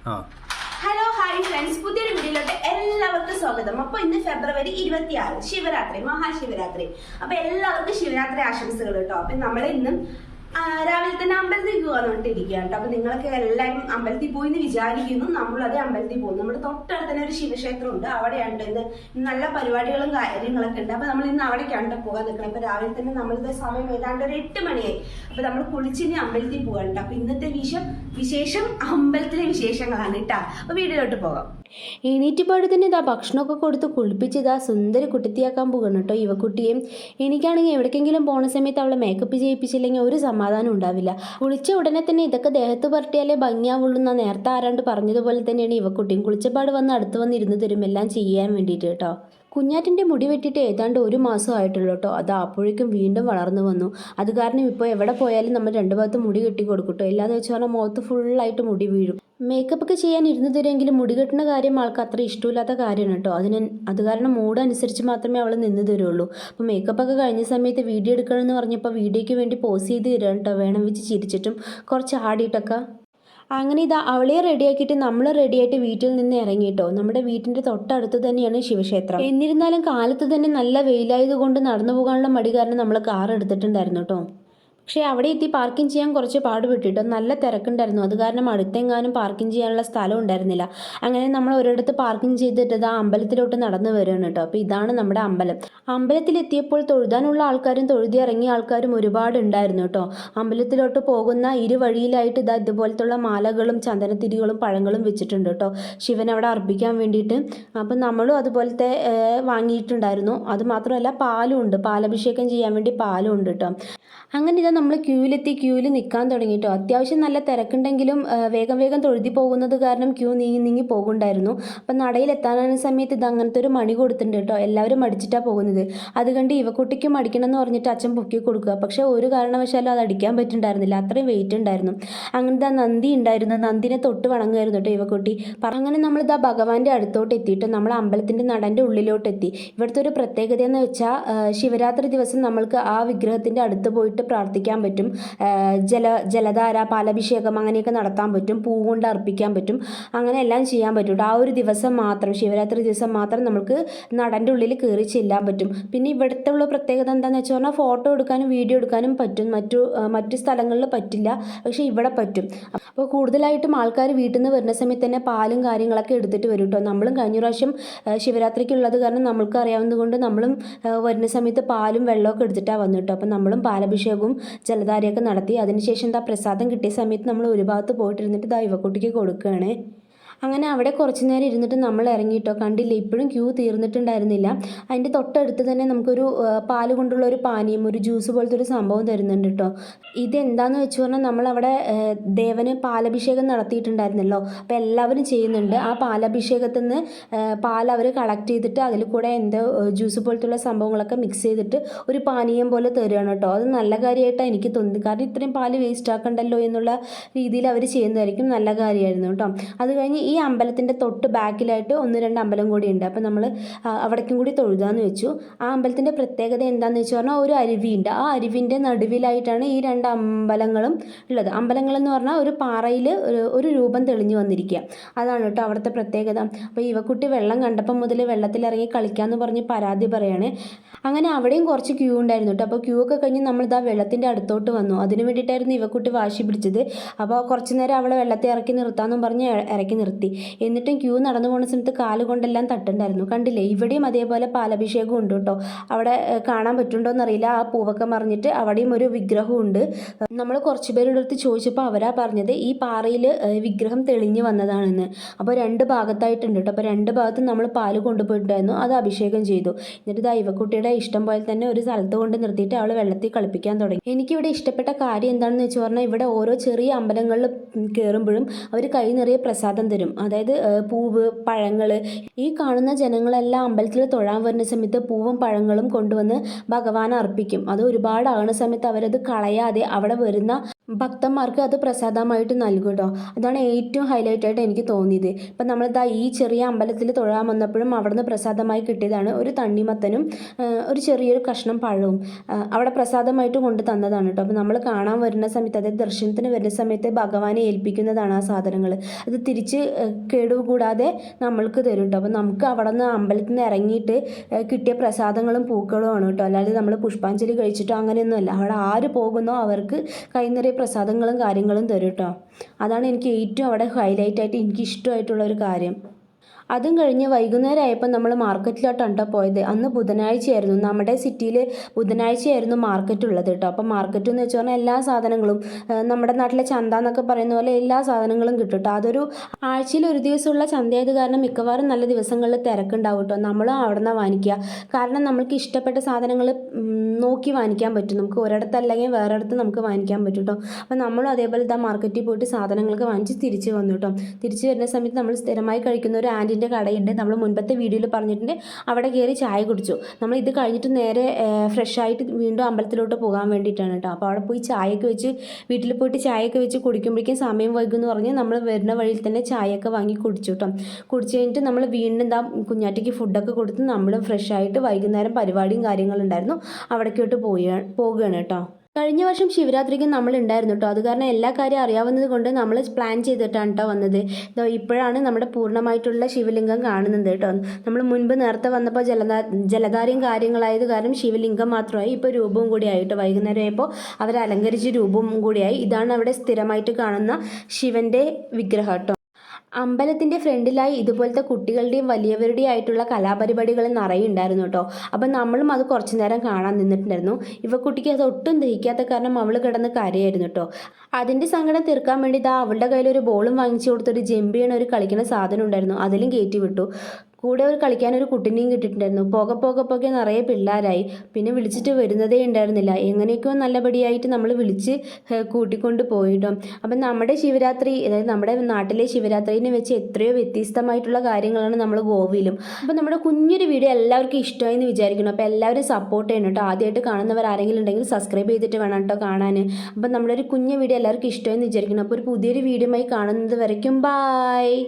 Hello hi friends, പുതിയൊരു വീഡിയോയിലോട്ട് എല്ലാവർക്കും സ്വാഗതം. അപ്പൊ ഇന്ന് ഫെബ്രുവരി 26 ശിവരാത്രി, മഹാശിവരാത്രി. അപ്പൊ എല്ലാവർക്കും ശിവരാത്രി ആശംസകൾ കേട്ടോ. അപ്പൊ നമ്മൾ ഇന്നും രാവിലെ തന്നെ അമ്പലത്തിൽ പോകാന്ന് പറഞ്ഞിട്ടിരിക്കുകയാണ് കേട്ടോ. അപ്പൊ നിങ്ങളൊക്കെ എല്ലാവരും അമ്പലത്തിൽ പോയി എന്ന് വിചാരിക്കുന്നു. നമ്മളതേ അമ്പലത്തിൽ പോകും. നമ്മുടെ തൊട്ടടുത്ത് തന്നെ ഒരു ശിവക്ഷേത്രം ഉണ്ട്. അവിടെയാണ് ഇന്ന് നല്ല പരിപാടികളും കാര്യങ്ങളൊക്കെ ഉണ്ട്. അപ്പൊ നമ്മൾ ഇന്ന് അവിടേക്കാണ് പോകാൻ നിൽക്കണം. അപ്പൊ രാവിലെ തന്നെ നമ്മളുടെ സമയം ഏതാണ്ട് ഒരു 8 മണിയായി. അപ്പൊ നമ്മൾ കുളിച്ചിനി അമ്പലത്തിൽ പോകാൻ കേട്ടോ. അപ്പൊ ഇന്നത്തെ വിശേഷം അമ്പലത്തിലെ വിശേഷങ്ങളാണ് കേട്ടോ. അപ്പൊ വീട്ടിലോട്ട് പോകാം. എണീറ്റുപാട് തന്നെ ഇതാ ഭക്ഷണമൊക്കെ കൊടുത്ത് കുളിപ്പിച്ച് ഇതാ സുന്ദരി കുട്ടിത്തിയാക്കാൻ പോകണം കേട്ടോ യുവക്കുട്ടിയും. എനിക്കാണെങ്കിൽ എവിടേക്കെങ്കിലും പോണ സമയത്ത് അവളെ മേക്കപ്പ് ചെയ്യിപ്പിച്ചില്ലെങ്കിൽ ഒരു സമാധാനം ഉണ്ടാവില്ല. കുളിച്ച ഉടനെ തന്നെ ഇതൊക്കെ ദേഹത്ത് പുരട്ടിയാലേ ഭംഗിയാവുള്ളൂ എന്നാ നേരത്തെ ആരാണ്ട് പറഞ്ഞതുപോലെ തന്നെയാണ് യുവക്കുട്ടിയും. കുളിച്ചപാട് വന്ന് അടുത്ത് വന്ന് ഇരുന്ന് തരും എല്ലാം ചെയ്യാൻ വേണ്ടിയിട്ട് കേട്ടോ. കുഞ്ഞാറ്റിൻ്റെ മുടി വെട്ടിയിട്ട് ഏതാണ്ട് 1 മാസം ആയിട്ടുള്ളൂ കേട്ടോ. അത് അപ്പോഴേക്കും വീണ്ടും വളർന്നു വന്നു. അത് കാരണം ഇപ്പോൾ എവിടെ പോയാലും നമ്മൾ 2 ഭാഗത്ത് മുടി കെട്ടി കൊടുക്കട്ടോ. എല്ലാന്ന് വെച്ച് പറഞ്ഞാൽ മുഖത്ത് ഫുള്ളായിട്ട് മുടി വീഴും. മേക്കപ്പ് ഒക്കെ ചെയ്യാൻ ഇരുന്ന് തരുമെങ്കിലും മുടി കെട്ടുന്ന കാര്യം ആൾക്ക് അത്ര ഇഷ്ടമില്ലാത്ത കാര്യമാണ് കേട്ടോ. അത് കാരണം മൂഡ് അനുസരിച്ച് മാത്രമേ അവൾ നിന്ന് തരുള്ളൂ. അപ്പോൾ മേക്കപ്പ് ഒക്കെ കഴിഞ്ഞ സമയത്ത് വീഡിയോ എടുക്കണമെന്ന് പറഞ്ഞപ്പോൾ വീഡിയോയ്ക്ക് വേണ്ടി പോസ് ചെയ്ത് തരാം കേട്ടോ. വേണം വെച്ച് ചിരിച്ചിട്ടും കുറച്ച് ആടിയിട്ടൊക്കെ. അങ്ങനെ ഇതാ അവളെ റെഡിയാക്കിയിട്ട് നമ്മൾ റെഡിയായിട്ട് വീട്ടിൽ നിന്ന് ഇറങ്ങിയിട്ടോ. നമ്മുടെ വീട്ടിൻ്റെ തൊട്ടടുത്ത് തന്നെയാണ് ശിവക്ഷേത്രം. എന്നിരുന്നാലും കാലത്ത് തന്നെ നല്ല വെയിലായതുകൊണ്ട് നടന്നു പോകാനുള്ള മടി കാരണം നമ്മൾ കാർ എടുത്തിട്ടുണ്ടായിരുന്നു കേട്ടോ. പക്ഷേ അവിടെ എത്തി പാർക്കിംഗ് ചെയ്യാൻ കുറച്ച് പാടുപെട്ടിട്ടോ. നല്ല തിരക്കുണ്ടായിരുന്നു. അത് കാരണം അടുത്തെങ്ങാനും പാർക്കിംഗ് ചെയ്യാനുള്ള സ്ഥലം ഉണ്ടായിരുന്നില്ല. അങ്ങനെ നമ്മൾ ഒരിടത്ത് പാർക്കിംഗ് ചെയ്തിട്ട് ആ അമ്പലത്തിലോട്ട് നടന്നു വരികയാണ് കേട്ടോ. അപ്പോൾ ഇതാണ് നമ്മുടെ അമ്പലം. അമ്പലത്തിലെത്തിയപ്പോൾ തൊഴുതാനുള്ള ആൾക്കാരും തൊഴുതി ഇറങ്ങിയ ആൾക്കാരും ഒരുപാട് ഉണ്ടായിരുന്നു കേട്ടോ. അമ്പലത്തിലോട്ട് പോകുന്ന ഇരുവഴിയിലായിട്ട് ഇതുപോലത്തുള്ള മാലകളും ചന്ദനത്തിരികളും പഴങ്ങളും വെച്ചിട്ടുണ്ട് കേട്ടോ, ശിവൻ അവിടെ അർപ്പിക്കാൻ വേണ്ടിയിട്ട്. അപ്പം നമ്മളും അതുപോലത്തെ വാങ്ങിയിട്ടുണ്ടായിരുന്നു. അതുമാത്രമല്ല പാലും ഉണ്ട്, പാലഭിഷേകം ചെയ്യാൻ വേണ്ടി പാലും ഉണ്ട് കേട്ടോ. അങ്ങനെ ഇതാ നമ്മൾ ക്യൂവിൽ നിൽക്കാൻ തുടങ്ങിയിട്ടോ. അത്യാവശ്യം നല്ല തിരക്കുണ്ടെങ്കിലും വേഗം തൊഴുതി പോകുന്നത് കാരണം ക്യൂ നീങ്ങി പോകുന്നുണ്ടായിരുന്നു. അപ്പം നടയിലെത്താനായ സമയത്ത് ഇത് അങ്ങനത്തെ ഒരു മണി കൊടുത്തിട്ടുണ്ട് കേട്ടോ. എല്ലാവരും അടിച്ചിട്ടാണ് പോകുന്നത്. അത് കണ്ട് ഇവക്കുട്ടിക്കും അടിക്കണം എന്ന് പറഞ്ഞിട്ട് അച്ഛൻ പൊക്കി കൊടുക്കുക. പക്ഷേ ഒരു കാരണവശാലും അത് അടിക്കാൻ പറ്റുന്നുണ്ടായിരുന്നില്ല, അത്രയും വെയിറ്റ് ഉണ്ടായിരുന്നു. അങ്ങനത്തെ നന്ദി ഉണ്ടായിരുന്നു, നന്ദിനെ തൊട്ട് വണങ്ങുമായിരുന്നു കേട്ടോ ഇവക്കുട്ടി. അങ്ങനെ നമ്മളിതാ ഭഗവാന്റെ അടുത്തോട്ട് എത്തിയിട്ട് നമ്മൾ അമ്പലത്തിൻ്റെ നടൻ്റെ ഉള്ളിലോട്ട് എത്തി. ഇവിടുത്തെ ഒരു പ്രത്യേകത എന്ന് വെച്ചാൽ ശിവരാത്രി ദിവസം നമ്മൾക്ക് ആ വിഗ്രഹത്തിൻ്റെ അടുത്ത് പോയിട്ട് പ്രാർത്ഥിക്കാൻ പറ്റും. ജലധാര, പാലഭിഷേകം അങ്ങനെയൊക്കെ നടത്താൻ പറ്റും. പൂ കൊണ്ട് അർപ്പിക്കാൻ പറ്റും. അങ്ങനെ എല്ലാം ചെയ്യാൻ പറ്റും. ആ ഒരു ദിവസം മാത്രം, ശിവരാത്രി ദിവസം മാത്രം നമുക്ക് നടൻ്റെ ഉള്ളിൽ കയറി ചെല്ലാൻ പറ്റും. പിന്നെ ഇവിടുത്തെ ഉള്ള പ്രത്യേകത എന്താണെന്ന് വെച്ച് പറഞ്ഞാൽ ഫോട്ടോ എടുക്കാനും വീഡിയോ എടുക്കാനും പറ്റും. മറ്റു സ്ഥലങ്ങളിൽ പറ്റില്ല, പക്ഷേ ഇവിടെ പറ്റും. അപ്പോൾ കൂടുതലായിട്ടും ആൾക്കാർ വീട്ടിൽ നിന്ന് വരുന്ന സമയത്ത് തന്നെ പാലും കാര്യങ്ങളൊക്കെ എടുത്തിട്ട് വരും കേട്ടോ. നമ്മളും കഴിഞ്ഞ പ്രാവശ്യം ശിവരാത്രിക്കുള്ളത് കാരണം നമ്മൾക്ക് അറിയാവുന്നത് കൊണ്ട് നമ്മളും വരുന്ന സമയത്ത് പാലും വെള്ളമൊക്കെ എടുത്തിട്ടാണ് വന്നു കേട്ടോ. അപ്പം നമ്മളും പാലഭിഷേകവും ജലധാരയൊക്കെ നടത്തി. അതിനുശേഷം പ്രസാദം കിട്ടിയ സമയത്ത് നമ്മൾ ഒരു ഭാഗത്ത് പോയിട്ടിരുന്നിട്ട് ഇവക്കുട്ടിക്ക് കൊടുക്കുകയാണ്. അങ്ങനെ അവിടെ കുറച്ച് നേരം ഇരുന്നിട്ട് നമ്മൾ ഇറങ്ങിയിട്ടോ. കണ്ടില്ല, ഇപ്പോഴും ക്യൂ തീർന്നിട്ടുണ്ടായിരുന്നില്ല. അതിൻ്റെ തൊട്ടടുത്ത് തന്നെ നമുക്കൊരു പാല് കൊണ്ടുള്ള ഒരു പാനീയം, ഒരു ജ്യൂസ് പോലത്തെ ഒരു സംഭവം തരുന്നുണ്ട് കേട്ടോ. ഇതെന്താണെന്ന് വെച്ച് പറഞ്ഞാൽ നമ്മളവിടെ ദേവന് പാലഭിഷേകം നടത്തിയിട്ടുണ്ടായിരുന്നല്ലോ. അപ്പോൾ എല്ലാവരും ചെയ്യുന്നുണ്ട്. ആ പാലഭിഷേകത്തിൽ നിന്ന് പാൽ അവർ കളക്ട് ചെയ്തിട്ട് അതിൽ കൂടെ എന്തോ ജ്യൂസ് പോലത്തുള്ള സംഭവങ്ങളൊക്കെ മിക്സ് ചെയ്തിട്ട് ഒരു പാനീയം പോലെ തരുകയാണ് കേട്ടോ. അത് നല്ല കാര്യമായിട്ടാണ് എനിക്ക് തോന്നുന്നത്. കാരണം ഇത്രയും പാല് വേസ്റ്റ് ആക്കണ്ടല്ലോ എന്നുള്ള രീതിയിൽ അവർ ചെയ്യുന്നതായിരിക്കും. നല്ല കാര്യമായിരുന്നു കേട്ടോ. അത് കഴിഞ്ഞ് ഈ അമ്പലത്തിൻ്റെ തൊട്ട് ബാക്കിലായിട്ട് 1-2 അമ്പലം കൂടി ഉണ്ട്. അപ്പോൾ നമ്മൾ അവിടേക്കും കൂടി തൊഴുതാന്ന് വെച്ചു. ആ അമ്പലത്തിൻ്റെ പ്രത്യേകത എന്താണെന്ന് വെച്ച് പറഞ്ഞാൽ ഒരു അരുവിയുണ്ട്. ആ അരുവിൻ്റെ നടുവിലായിട്ടാണ് ഈ 2 അമ്പലങ്ങളും ഉള്ളത്. അമ്പലങ്ങളെന്ന് പറഞ്ഞാൽ ഒരു പാറയിൽ ഒരു രൂപം തെളിഞ്ഞു വന്നിരിക്കുക. അതാണ് കേട്ടോ അവിടുത്തെ പ്രത്യേകത. അപ്പോൾ ഇവക്കുട്ടി വെള്ളം കണ്ടപ്പം മുതൽ വെള്ളത്തിലിറങ്ങി കളിക്കാമെന്ന് പറഞ്ഞ് പരാതി പറയുകയാണ്. അങ്ങനെ അവിടെയും കുറച്ച് ക്യൂ ഉണ്ടായിരുന്നു കേട്ടോ. അപ്പോൾ ക്യൂ ഒക്കെ കഴിഞ്ഞ് നമ്മളിതാ വെള്ളത്തിൻ്റെ അടുത്തോട്ട് വന്നു. അതിന് വേണ്ടിയിട്ടായിരുന്നു ഇവക്കുട്ടി വാശി പിടിച്ചത്. അപ്പോൾ കുറച്ച് നേരം അവളെ വെള്ളത്തിൽ ഇറക്കി നിർത്താമെന്നും പറഞ്ഞ് ഇറക്കി നിർത്തി. എന്നിട്ടും ക്യൂ നടന്നു പോകുന്ന സമയത്ത് കാലുകൊണ്ടെല്ലാം തട്ടുണ്ടായിരുന്നു. കണ്ടില്ലേ, ഇവിടെയും അതേപോലെ പാലഭിഷേകം ഉണ്ട് കേട്ടോ. അവിടെ കാണാൻ പറ്റുന്നുണ്ടോ എന്നറിയില്ല. ആ പൂവൊക്കെ മറിഞ്ഞിട്ട് അവിടെയും ഒരു വിഗ്രഹമുണ്ട്. നമ്മൾ കുറച്ച് പേരുടെ അടുത്ത് ചോദിച്ചപ്പോൾ അവരാ പറഞ്ഞത് ഈ പാറയിൽ വിഗ്രഹം തെളിഞ്ഞു വന്നതാണെന്ന്. അപ്പോൾ 2 ഭാഗത്തായിട്ടുണ്ട് കേട്ടോ. അപ്പോൾ 2 ഭാഗത്തും നമ്മൾ പാല് കൊണ്ടുപോയിട്ടുണ്ടായിരുന്നു. അത് അഭിഷേകം ചെയ്തു. എന്നിട്ട് ഇവക്കുട്ടിയുടെ ഇഷ്ടം പോലെ തന്നെ ഒരു സ്ഥലത്ത് കൊണ്ട് നിർത്തിയിട്ട് അവൾ വെള്ളത്തിൽ കളിപ്പിക്കാൻ തുടങ്ങി. എനിക്കിവിടെ ഇഷ്ടപ്പെട്ട കാര്യം എന്താണെന്ന് വെച്ച് പറഞ്ഞാൽ ഇവിടെ ഓരോ ചെറിയ അമ്പലങ്ങളിൽ കയറുമ്പോഴും അവർ കൈ നിറയെ പ്രസാദം തരും. അതായത് പൂവ്, പഴങ്ങൾ. ഈ കാണുന്ന ജനങ്ങളെല്ലാം അമ്പലത്തിൽ തൊഴാൻ വരുന്ന സമയത്ത് പൂവും പഴങ്ങളും കൊണ്ടുവന്ന് ഭഗവാനെ അർപ്പിക്കും. അത് ഒരുപാട് ആകുന്ന സമയത്ത് അവരത് കളയാതെ അവിടെ വരുന്ന ഭക്തന്മാർക്ക് അത് പ്രസാദമായിട്ട് നൽകും കേട്ടോ. അതാണ് ഏറ്റവും ഹൈലൈറ്റ് ആയിട്ട് എനിക്ക് തോന്നിയത്. ഇപ്പം നമ്മളിതാ ഈ ചെറിയ അമ്പലത്തിൽ തൊഴാൻ വന്നപ്പോഴും അവിടുന്ന് പ്രസാദമായി കിട്ടിയതാണ് ഒരു തണ്ണിമത്തനും ഒരു ചെറിയൊരു കഷ്ണം പഴവും അവിടെ പ്രസാദമായിട്ട് കൊണ്ട് തന്നതാണ് കേട്ടോ. അപ്പോൾ നമ്മൾ കാണാൻ വരുന്ന സമയത്ത്, അതായത് ദർശനത്തിന് വരുന്ന സമയത്ത് ഭഗവാനെ ഏൽപ്പിക്കുന്നതാണ് ആ സാധനങ്ങൾ. അത് തിരിച്ച് കേടുകൂടാതെ നമ്മൾക്ക് തരും കേട്ടോ. അപ്പോൾ നമുക്ക് അവിടെ നിന്ന് അമ്പലത്തിൽ നിന്ന് ഇറങ്ങിയിട്ട് കിട്ടിയ പ്രസാദങ്ങളും പൂക്കളും ആണ് കേട്ടോ. അല്ലാതെ നമ്മൾ പുഷ്പാഞ്ജലി കഴിച്ചിട്ടോ അങ്ങനെയൊന്നുമല്ല. അവിടെ ആര് പോകുന്നോ അവർക്ക് കൈ നിറയെ പ്രസാദങ്ങളും കാര്യങ്ങളും തരും കേട്ടോ. അതാണ് എനിക്ക് ഏറ്റവും അവിടെ ഹൈലൈറ്റ് ആയിട്ട് എനിക്ക് ഇഷ്ടമായിട്ടുള്ള ഒരു കാര്യം. അതും കഴിഞ്ഞ് വൈകുന്നേരം ആയപ്പോൾ നമ്മൾ മാർക്കറ്റിലോട്ടാണ് കേട്ടോ പോയത്. അന്ന് ബുധനാഴ്ചയായിരുന്നു. നമ്മുടെ സിറ്റിയിൽ ബുധനാഴ്ചയായിരുന്നു മാർക്കറ്റ് ഉള്ളത് കേട്ടോ. അപ്പോൾ മാർക്കറ്റ് എന്ന് വെച്ച് പറഞ്ഞാൽ എല്ലാ സാധനങ്ങളും നമ്മുടെ നാട്ടിലെ ചന്ത എന്നൊക്കെ പറയുന്ന പോലെ എല്ലാ സാധനങ്ങളും കിട്ടും കേട്ടോ. അതൊരു ആഴ്ചയിൽ ഒരു ദിവസമുള്ള ചന്തയായത് കാരണം മിക്കവാറും നല്ല ദിവസങ്ങളിൽ തിരക്കുണ്ടാവും കേട്ടോ. നമ്മളും അവിടെ നിന്നാണ് വാങ്ങിക്കുക. കാരണം നമ്മൾക്ക് ഇഷ്ടപ്പെട്ട സാധനങ്ങൾ നോക്കി വാങ്ങിക്കാൻ പറ്റും. നമുക്ക് ഒരിടത്തല്ലെങ്കിൽ വേറൊരിടത്ത് നമുക്ക് വാങ്ങിക്കാൻ പറ്റും കേട്ടോ. അപ്പോൾ നമ്മളും അതേപോലെ ഇതാ മാർക്കറ്റിൽ പോയിട്ട് സാധനങ്ങളൊക്കെ വാങ്ങിച്ച് തിരിച്ച് വന്നു കേട്ടോ. തിരിച്ച് വരുന്ന സമയത്ത് നമ്മൾ സ്ഥിരമായി കഴിക്കുന്ന ഒരു ആൻറ്റിൻ്റെ കടയുണ്ട്. നമ്മൾ മുൻപത്തെ വീഡിയോയിൽ പറഞ്ഞിട്ടുണ്ട്. അവിടെ കയറി ചായ കുടിച്ചു. നമ്മൾ ഇത് കഴിഞ്ഞിട്ട് നേരെ ഫ്രഷായിട്ട് വീണ്ടും അമ്പലത്തിലോട്ട് പോകാൻ വേണ്ടിയിട്ടാണ് കേട്ടോ. അപ്പോൾ അവിടെ പോയി ചായയൊക്കെ വെച്ച് വീട്ടിൽ പോയിട്ട് ചായയൊക്കെ വെച്ച് കുടിക്കുമ്പോഴേക്കും സമയം വൈകുമെന്ന് പറഞ്ഞ് നമ്മൾ വരുന്ന വഴിയിൽ തന്നെ ചായയൊക്കെ വാങ്ങി കുടിച്ചു കേട്ടോ. കുടിച്ച് കഴിഞ്ഞിട്ട് നമ്മൾ വീണ്ടും എന്താ കുഞ്ഞാറ്റയ്ക്ക് ഫുഡൊക്കെ കൊടുത്ത് നമ്മളും ഫ്രഷായിട്ട് വൈകുന്നേരം പരിപാടിയും കാര്യങ്ങളുണ്ടായിരുന്നു അവിടേക്കോട്ട് പോകുകയാണ് കേട്ടോ. കഴിഞ്ഞ വർഷം ശിവരാത്രിക്ക് നമ്മൾ ഉണ്ടായിരുന്നു കേട്ടോ. അത് കാരണം എല്ലാ കാര്യം അറിയാവുന്നത് കൊണ്ട് നമ്മൾ പ്ലാൻ ചെയ്തിട്ടാണ് കേട്ടോ വന്നത്. ഇപ്പോഴാണ് നമ്മുടെ പൂർണ്ണമായിട്ടുള്ള ശിവലിംഗം കാണുന്നത് കേട്ടോ. നമ്മൾ മുൻപ് നേരത്തെ വന്നപ്പോൾ ജലധാരയും കാര്യങ്ങളായത് കാരണം ശിവലിംഗം മാത്രമായി. ഇപ്പോൾ രൂപവും കൂടി ആയിട്ട് വൈകുന്നേരം ആയപ്പോൾ അവർ അലങ്കരിച്ച രൂപവും കൂടിയായി. ഇതാണ് അവിടെ സ്ഥിരമായിട്ട് കാണുന്ന ശിവൻ്റെ വിഗ്രഹം കേട്ടോ. അമ്പലത്തിൻ്റെ ഫ്രണ്ടിലായി ഇതുപോലത്തെ കുട്ടികളുടെയും വലിയവരുടെയും ആയിട്ടുള്ള കലാപരിപാടികൾ നിറയെ ഉണ്ടായിരുന്നു കേട്ടോ. അപ്പം നമ്മളും അത് കുറച്ച് നേരം കാണാൻ നിന്നിട്ടുണ്ടായിരുന്നു. ഇവക്കുട്ടിക്ക് അത് ഒട്ടും ദഹിക്കാത്ത കാരണം അവൾ കിടന്ന് കരയായിരുന്നു കേട്ടോ. അതിൻ്റെ സങ്കടം തീർക്കാൻ വേണ്ടി അവളുടെ കയ്യിൽ ഒരു ബോളും വാങ്ങിച്ചു കൊടുത്തൊരു ജെമ്പിയാണ് ഒരു കളിക്കുന്ന സാധനം ഉണ്ടായിരുന്നു. അതിലും കയറ്റി വിട്ടു. കൂടെ ഒരു കളിക്കാനൊരു കുട്ടിനെയും കിട്ടിയിട്ടുണ്ടായിരുന്നു. പോകെ നിറയെ പിള്ളേരായി. പിന്നെ വിളിച്ചിട്ട് വരുന്നതേ ഉണ്ടായിരുന്നില്ല. എങ്ങനെയൊക്കെയോ നല്ലപടിയായിട്ട് നമ്മൾ വിളിച്ച് കൂട്ടിക്കൊണ്ട് പോയിട്ടോ. അപ്പം നമ്മുടെ ശിവരാത്രി, അതായത് നമ്മുടെ നാട്ടിലെ ശിവരാത്രിനെ വെച്ച് എത്രയോ വ്യത്യസ്തമായിട്ടുള്ള കാര്യങ്ങളാണ് നമ്മൾ ഗോവയിലും. അപ്പം നമ്മുടെ കുഞ്ഞൊരു വീഡിയോ എല്ലാവർക്കും ഇഷ്ടമായി എന്ന് വിചാരിക്കണം. അപ്പോൾ എല്ലാവരും സപ്പോർട്ട് ചെയ്യണം കേട്ടോ. ആദ്യമായിട്ട് കാണുന്നവർ ആരെങ്കിലും ഉണ്ടെങ്കിൽ സബ്സ്ക്രൈബ് ചെയ്തിട്ട് വേണം കേട്ടോ കാണാൻ. അപ്പം നമ്മളൊരു കുഞ്ഞു വീഡിയോ എല്ലാവർക്കും ഇഷ്ടമായി എന്ന് വിചാരിക്കണം. അപ്പോൾ ഒരു പുതിയൊരു വീഡിയോയുമായി കാണുന്നത് വരയ്ക്കും ബായ്.